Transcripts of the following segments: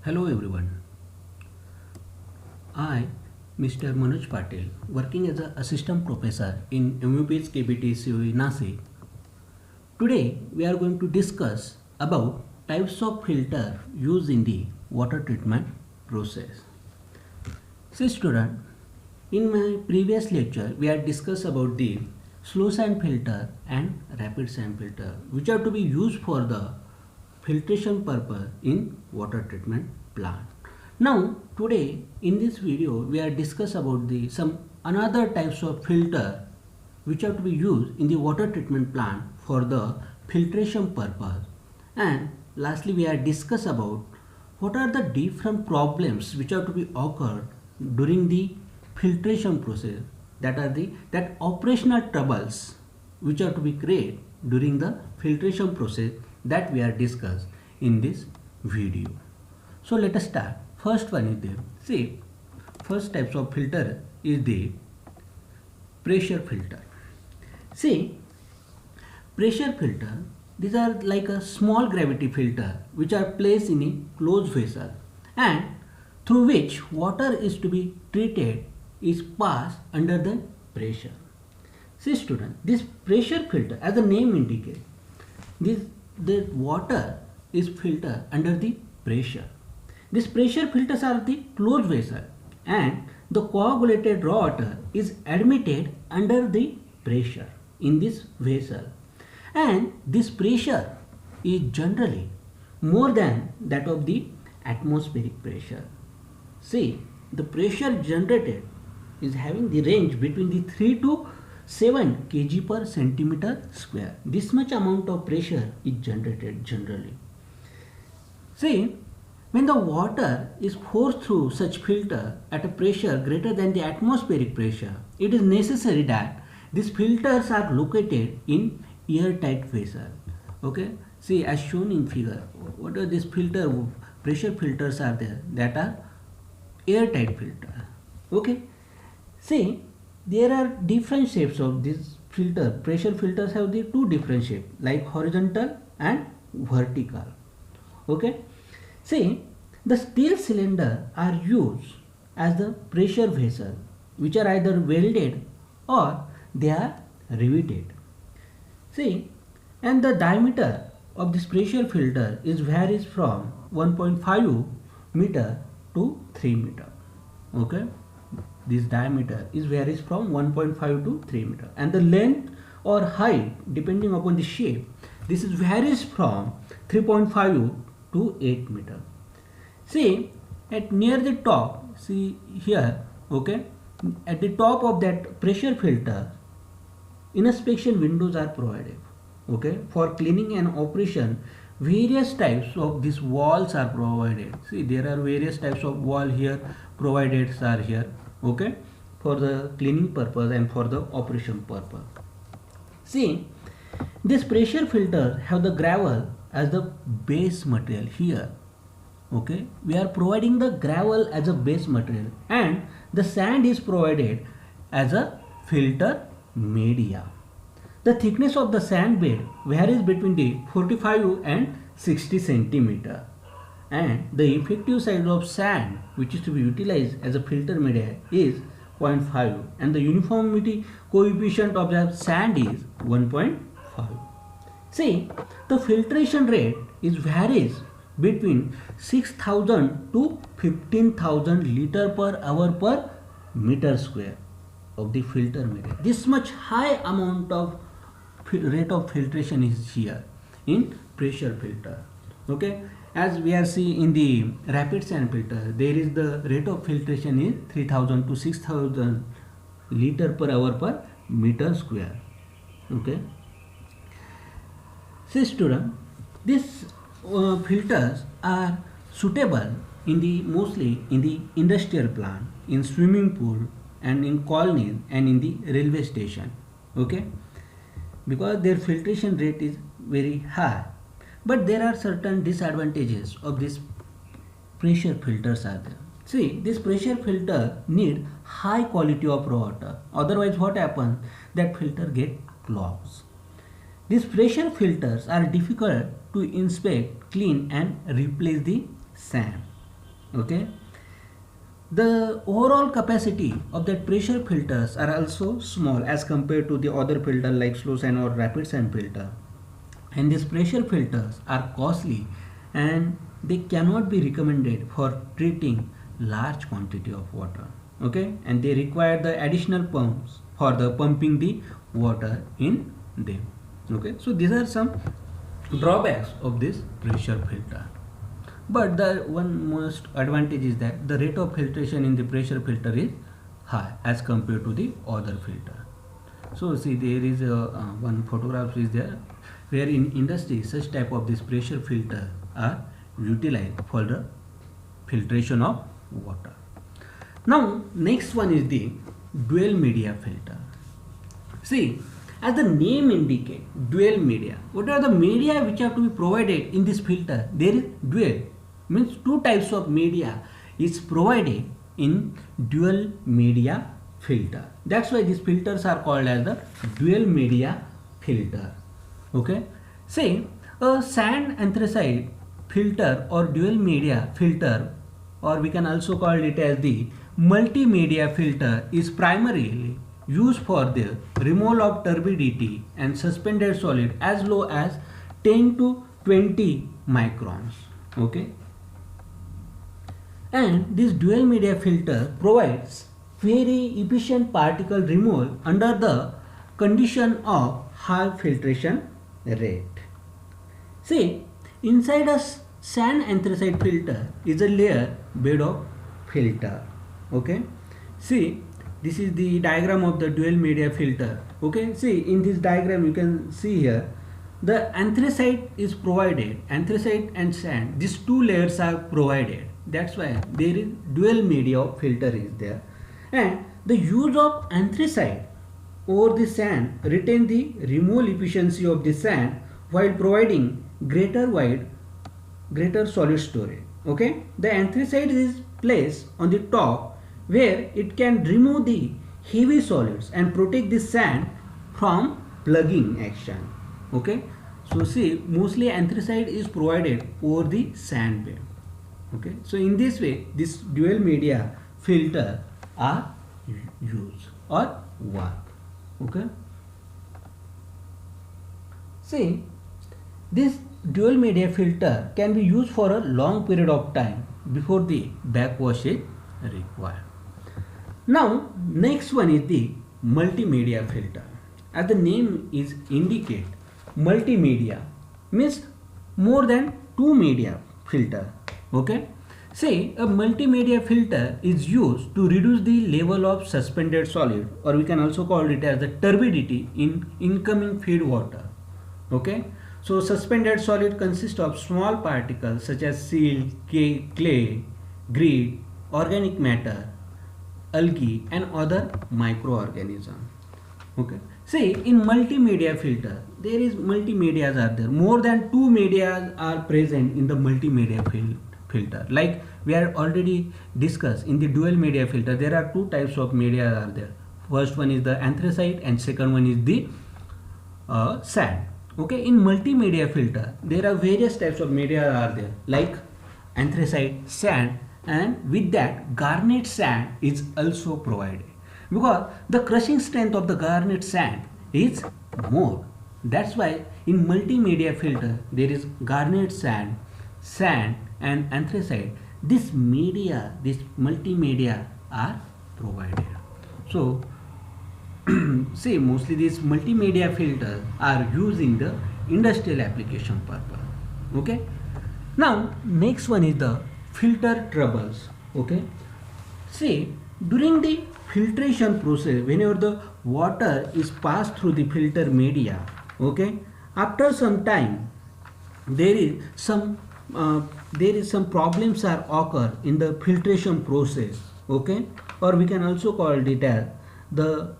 Hello everyone. I, Mr. Manoj Patil, working as an assistant professor in MUP's KBT COE Nasik. Today we are going to discuss about types of filter used in the water treatment process. See student, in my previous lecture we had discussed about the slow sand filter and rapid sand filter which are to be used for the filtration purpose in water treatment plant. Now today in this video we are discuss about the some another types of filter which are to be used in the water treatment plant for the filtration purpose, and lastly we are discuss about what are the different problems which are to be occurred during the filtration process, that are the that operational troubles which are to be created during the filtration process that we are discuss in this video. So let us start. First one is the see first types of filter is the pressure filter. See, pressure filter, these are like a small gravity filter which are placed in a closed vessel and through which water is to be treated is passed under the pressure. See student, this pressure filter as the name indicates, this the water is filtered under the pressure. These pressure filters are the closed vessel and the coagulated raw water is admitted under the pressure in this vessel, and this pressure is generally more than that of the atmospheric pressure. See, the pressure generated is having the range between the 3 to 7 kg per centimeter square. This much amount of pressure is generated generally. See, when the water is forced through such filter at a pressure greater than the atmospheric pressure, it is necessary that these filters are located in airtight vessel. Okay, see as shown in figure, what are these pressure filters are there that are airtight filter. Okay, see there are different shapes of this filter. Pressure filters have the two different shapes like horizontal and vertical. Okay, see the steel cylinder are used as the pressure vessel which are either welded or they are riveted. See, and the diameter of this pressure filter is varies from 1.5 meter to 3 meter. Okay, this diameter is varies from 1.5 to 3 meter, and the length or height depending upon the shape, this is varies from 3.5 to 8 meter. See at near the top, see here, okay, at the top of that pressure filter inspection windows are provided. Okay, for cleaning and operation various types of these walls are provided. See there are various types of wall here provided are here. Okay, for the cleaning purpose and for the operation purpose. See, this pressure filter have the gravel as the base material here. Okay, we are providing the gravel as a base material and the sand is provided as a filter media. The thickness of the sand bed varies between the 45 and 60 centimeter, and the effective size of sand which is to be utilized as a filter media is 0.5, and the uniformity coefficient of the sand is 1.5. See, the filtration rate is varies between 6000 to 15,000 liter per hour per meter square of the filter media. This much high amount of rate of filtration is here in pressure filter. Okay, as we are seeing in the rapid sand filter, there is the rate of filtration is 3000 to 6000 liter per hour per meter square. Okay, see student, these filters are suitable in the mostly in the industrial plant, in swimming pool and in colonies and in the railway station. Okay, because their filtration rate is very high, but there are certain disadvantages of this pressure filters are there. See, this pressure filter need high quality of raw water, otherwise what happens, that filter get clogs. These pressure filters are difficult to inspect, clean and replace the sand. Okay, the overall capacity of that pressure filters are also small as compared to the other filter like slow sand or rapid sand filter, and these pressure filters are costly and they cannot be recommended for treating large quantity of water. Okay, and they require the additional pumps for the pumping the water in them. Okay, so these are some drawbacks of this pressure filter. But the one most advantage is that the rate of filtration in the pressure filter is high as compared to the other filter. So see, there is a one photograph is there where in industry such type of this pressure filter are utilized for the filtration of water. Now next one is the dual media filter. See, as the name indicates, dual media. What are the media which have to be provided in this filter? There is dual, means two types of media is provided in dual media filter. That's why these filters are called as the dual media filter. Okay. Say a sand anthracite filter or dual media filter, or we can also call it as the multimedia filter, is primarily used for the removal of turbidity and suspended solid as low as 10 to 20 microns. Okay, and this dual media filter provides very efficient particle removal under the condition of high filtration rate. See, inside a sand anthracite filter is a layer made of filter. Okay, see, this is the diagram of the dual media filter. Okay, see, in this diagram you can see here the anthracite is provided, anthracite and sand, these two layers are provided. That's why there is dual media filter is there, and the use of anthracite over the sand retain the removal efficiency of the sand while providing greater solid storage. Okay, the anthracite is placed on the top where it can remove the heavy solids and protect the sand from plugging action. Okay, so see, mostly anthracite is provided over the sand bed. Okay, so in this way this dual media filter are used or work. Okay, see, this dual media filter can be used for a long period of time before the backwash is required. Now next one is the multimedia filter. As the name is indicate, multimedia means more than two media filter. Okay, say a multimedia filter is used to reduce the level of suspended solid, or we can also call it as the turbidity in incoming feed water. Okay, so suspended solid consists of small particles such as silt, clay, grit, organic matter, algae and other microorganisms. Okay, say in multimedia filter there is multimedias are there, more than two media are present in the multimedia filter. Like we are already discussed in the dual media filter, there are two types of media are there. First one is the anthracite and second one is the sand. Okay, in multimedia filter there are various types of media are there like anthracite, sand, and with that garnet sand is also provided because the crushing strength of the garnet sand is more. That's why in multimedia filter there is garnet sand, sand and anthracite. This media, this multimedia are provided. So see, mostly these multimedia filters are used in the industrial application purpose. Okay, now next one is the filter troubles. Okay, see, during the filtration process, whenever the water is passed through the filter media, okay, after some time there is some problems are occur in the filtration process. Okay, or we can also call it as the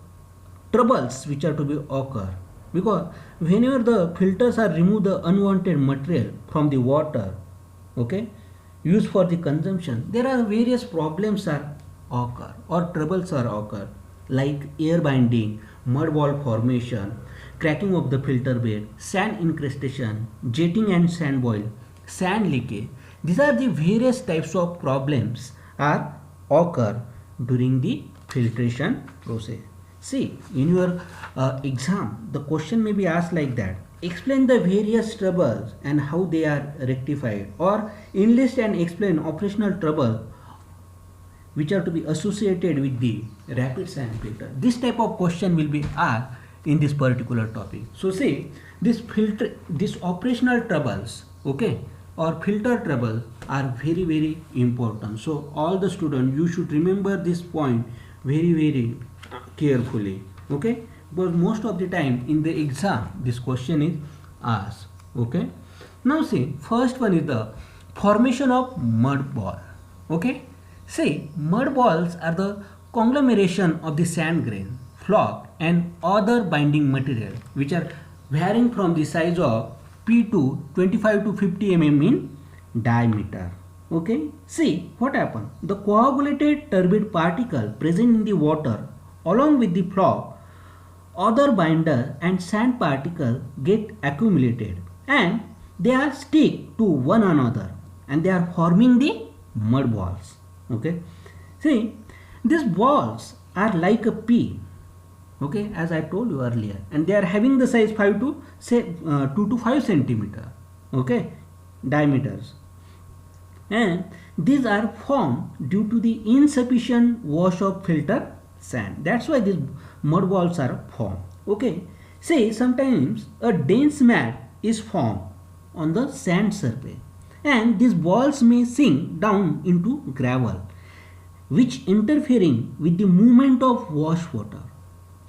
troubles which are to be occur, because whenever the filters are remove the unwanted material from the water, okay, used for the consumption, there are various problems are occur or troubles are occur like air binding, mud wall formation, cracking of the filter bed, sand incrustation, jetting and sand boil, sand leakage, These are the various types of problems are occur during the filtration process. See, in your exam, the question may be asked like that. Explain the various troubles and how they are rectified, or enlist and explain operational trouble which are to be associated with the rapid sand filter. This type of question will be asked in this particular topic. So see, this operational troubles, okay, or filter trouble are very important. So all the students, you should remember this point very carefully, okay, because most of the time in the exam this question is asked. Okay, now see, first one is the formation of mud ball. Okay, see, mud balls are the conglomeration of the sand grain, flock and other binding material which are varying from the size of P to 25 to 50 mm in diameter. Okay, see what happened. The coagulated turbid particle present in the water along with the flock, other binder and sand particle get accumulated and they are stick to one another and they are forming the mud balls. Okay, see, these balls are like a pea, okay, as I told you earlier, and they are having the size 5 to say 2 to 5 centimeter, okay, diameters, and these are formed due to the insufficient wash of filter sand. That's why these mud balls are formed. Okay, say sometimes a dense mat is formed on the sand surface and these balls may sink down into gravel which interfering with the movement of wash water,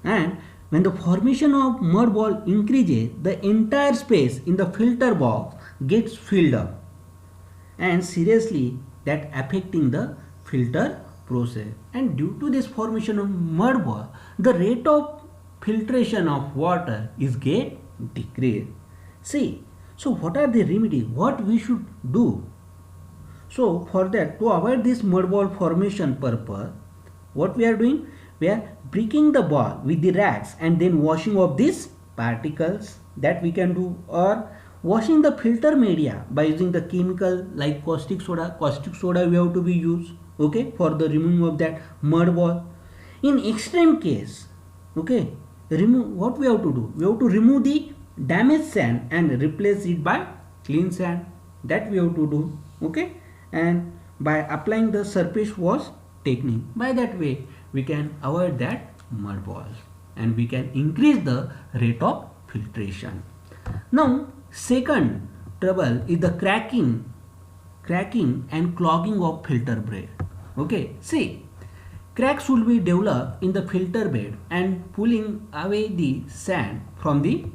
and when the formation of mud ball increases, the entire space in the filter box gets filled up and seriously that affecting the filter process, and due to this formation of mud ball the rate of filtration of water is get decreased. See, so what are the remedy, what we should do? So for that, to avoid this mud ball formation purpose, what we are doing, we are breaking the ball with the rags and then washing off these particles, that we can do, or washing the filter media by using the chemical like caustic soda. Caustic soda we have to be used, okay, for the removing of that mud ball. In extreme case, okay, remove, what we have to do, we have to remove the damaged sand and replace it by clean sand, that we have to do, okay, and by applying the surface wash technique, by that way we can avoid that mud balls and we can increase the rate of filtration. Now second trouble is the cracking and clogging of filter bed. Okay, see, cracks will be developed in the filter bed and pulling away the sand from the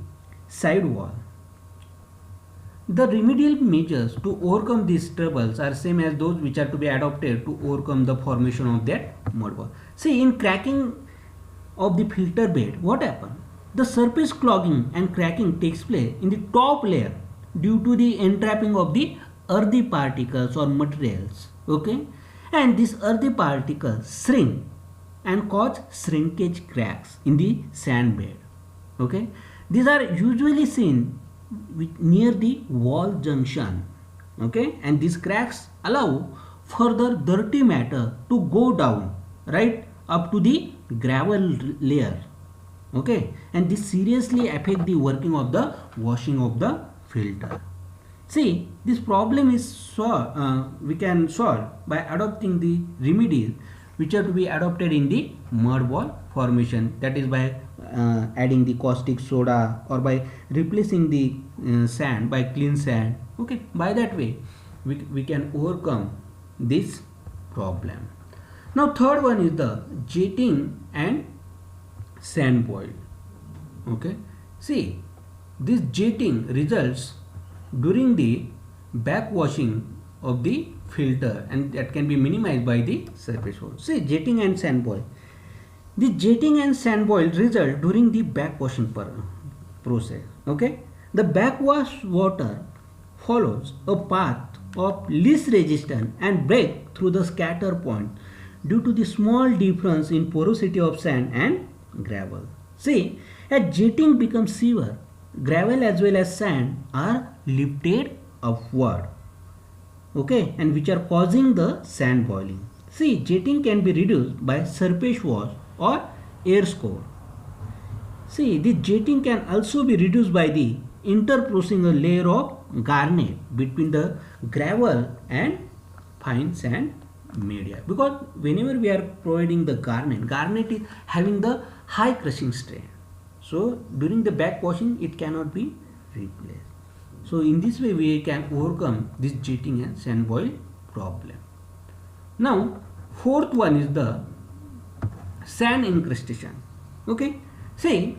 side wall. The remedial measures to overcome these troubles are same as those which are to be adopted to overcome the formation of that mud ball. See, in cracking of the filter bed, what happens? The surface clogging and cracking takes place in the top layer due to the entrapping of the earthy particles or materials, okay, and these earthy particles shrink and cause shrinkage cracks in the sand bed, okay. These are usually seen near the wall junction, okay, and these cracks allow further dirty matter to go down right up to the gravel layer, okay, and this seriously affect the working of the washing of the filter. See, this problem is we can solve by adopting the remedies which are to be adopted in the mud ball formation, that is by adding the caustic soda or by replacing the sand by clean sand, okay. By that way we can overcome this problem. Now third one is the jetting and sand boil, okay. See, this jetting results during the backwashing of the filter and that can be minimized by the surface wash. See, jetting and sand boil. The jetting and sand boil result during the backwashing process, okay. The backwash water follows a path of least resistance and break through the scatter point due to the small difference in porosity of sand and gravel. See, as jetting becomes severe, gravel as well as sand are lifted upward, okay, and which are causing the sand boiling. See, jetting can be reduced by surface wash or air score. See, the jetting can also be reduced by the interposing a layer of garnet between the gravel and fine sand media, because whenever we are providing the garnet is having the high crushing strength, so during the back washing it cannot be replaced. So in this way we can overcome this jetting and sand boil problem. Now fourth one is the sand incrustation. Okay, see,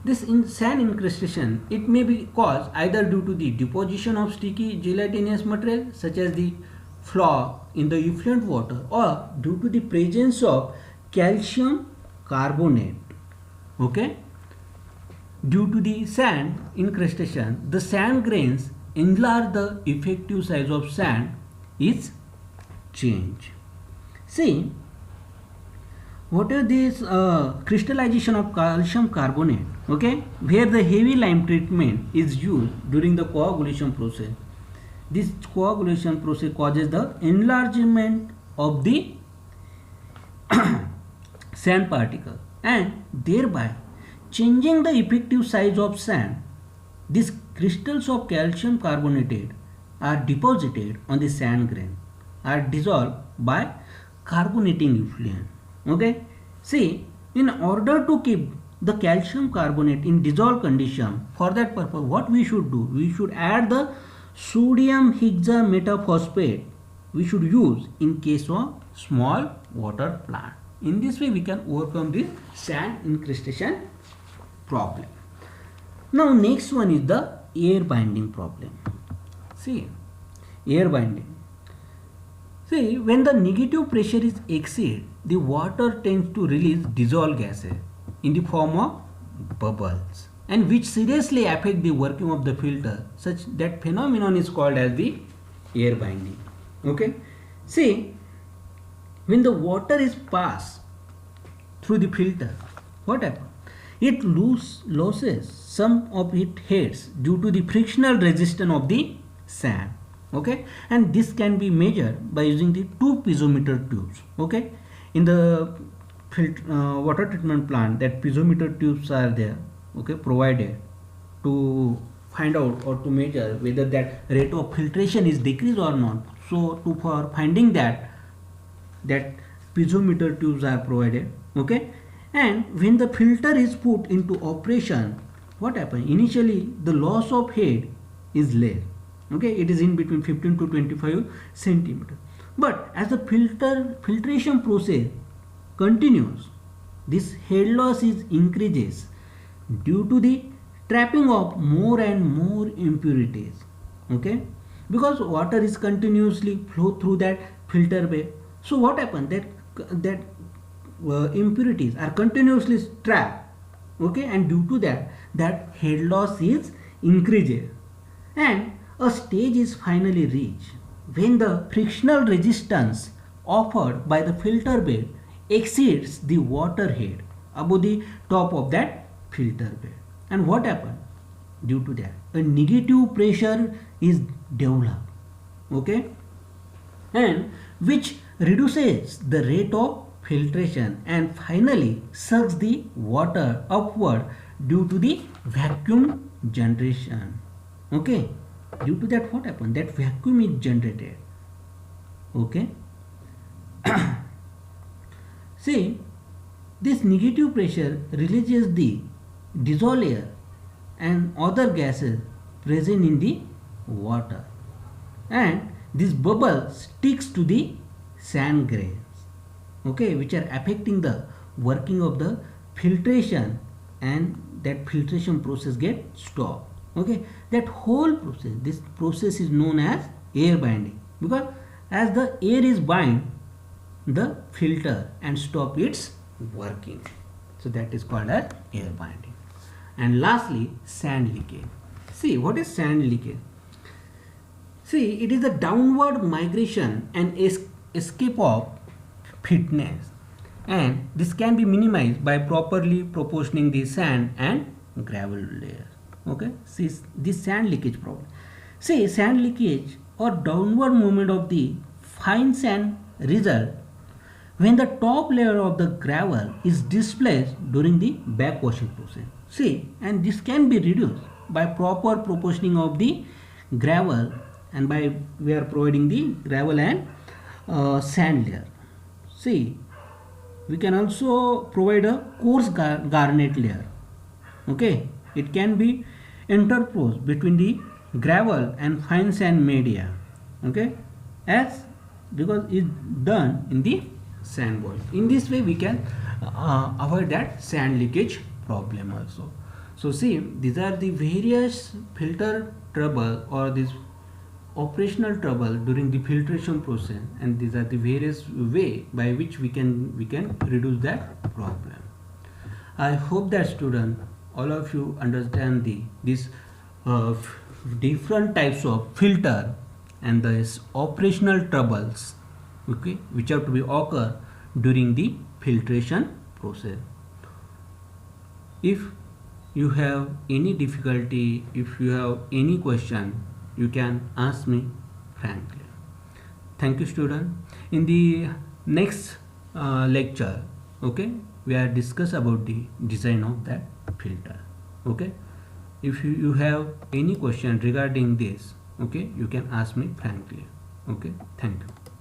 this sand incrustation, it may be caused either due to the deposition of sticky gelatinous material such as the flour in the effluent water, or due to the presence of calcium carbonate. Okay, due to the sand incrustation, the sand grains enlarge, the effective size of sand is changed. See, what are this crystallization of calcium carbonate, okay, where the heavy lime treatment is used during the coagulation process. This coagulation process causes the enlargement of the sand particle and thereby changing the effective size of sand. These crystals of calcium carbonate are deposited on the sand grain, are dissolved by carbonating effluent. Okay, see, in order to keep the calcium carbonate in dissolved condition, for that purpose what we should do, we should add the sodium hexametaphosphate we should use in case of small water plant. In this way we can overcome this sand incrustation problem. Now next one is the air binding problem. See, air binding. See, when the negative pressure is exceed, the water tends to release dissolved gases in the form of bubbles, and which seriously affect the working of the filter. Such that phenomenon is called as the air binding. Okay, see, when the water is passed through the filter, what happens? It loses some of its heads due to the frictional resistance of the sand. Okay, and this can be measured by using the two piezometer tubes. Okay, in the water treatment plant, that piezometer tubes are there, okay, provided to find out or to measure whether that rate of filtration is decreased or not. So for finding that piezometer tubes are provided. Okay, and when the filter is put into operation, what happens? Initially the loss of head is less. Okay, it is in between 15 to 25 centimeter, but as the filtration process continues, this head loss is increases due to the trapping of more and more impurities. Okay, because water is continuously flow through that filter bed, so what happens, that impurities are continuously trapped. Okay, and due to that head loss is increases, and a stage is finally reached when the frictional resistance offered by the filter bed exceeds the water head above the top of that filter bed. And what happens? Due to that, a negative pressure is developed. Okay, and which reduces the rate of filtration and finally sucks the water upward due to the vacuum generation. Okay, due to that, what happens? That vacuum is generated. Okay, see, this negative pressure releases the dissolved air and other gases present in the water, and this bubble sticks to the sand grains. Okay, which are affecting the working of the filtration, and that filtration process get stopped. Okay, that whole process, this process is known as air binding, because as the air is bind the filter and stop its working, so that is called as air binding. And lastly, sand leakage. See, what is sand leakage? See, it is a downward migration and escape of fitness, and this can be minimized by properly proportioning the sand and gravel layer. Okay, see this sand leakage problem. See, sand leakage or downward movement of the fine sand result when the top layer of the gravel is displaced during the backwashing process. See, and this can be reduced by proper proportioning of the gravel, and by we are providing the gravel and sand layer. See, we can also provide a coarse garnet layer. Okay, it can be interposed between the gravel and fine sand media. Okay, as because it's done in the sand wall. In this way we can avoid that sand leakage problem also. So see, these are the various filter trouble or this operational trouble during the filtration process, and these are the various way by which we can reduce that problem. I hope that student, all of you understand these different types of filter and the operational troubles, okay, which have to be occur during the filtration process. If you have any difficulty, if you have any question, you can ask me frankly. Thank you, student. In the next lecture, okay, we are discuss about the design of that filter. Okay, if you have any question regarding this, okay, you can ask me frankly. Okay, thank you.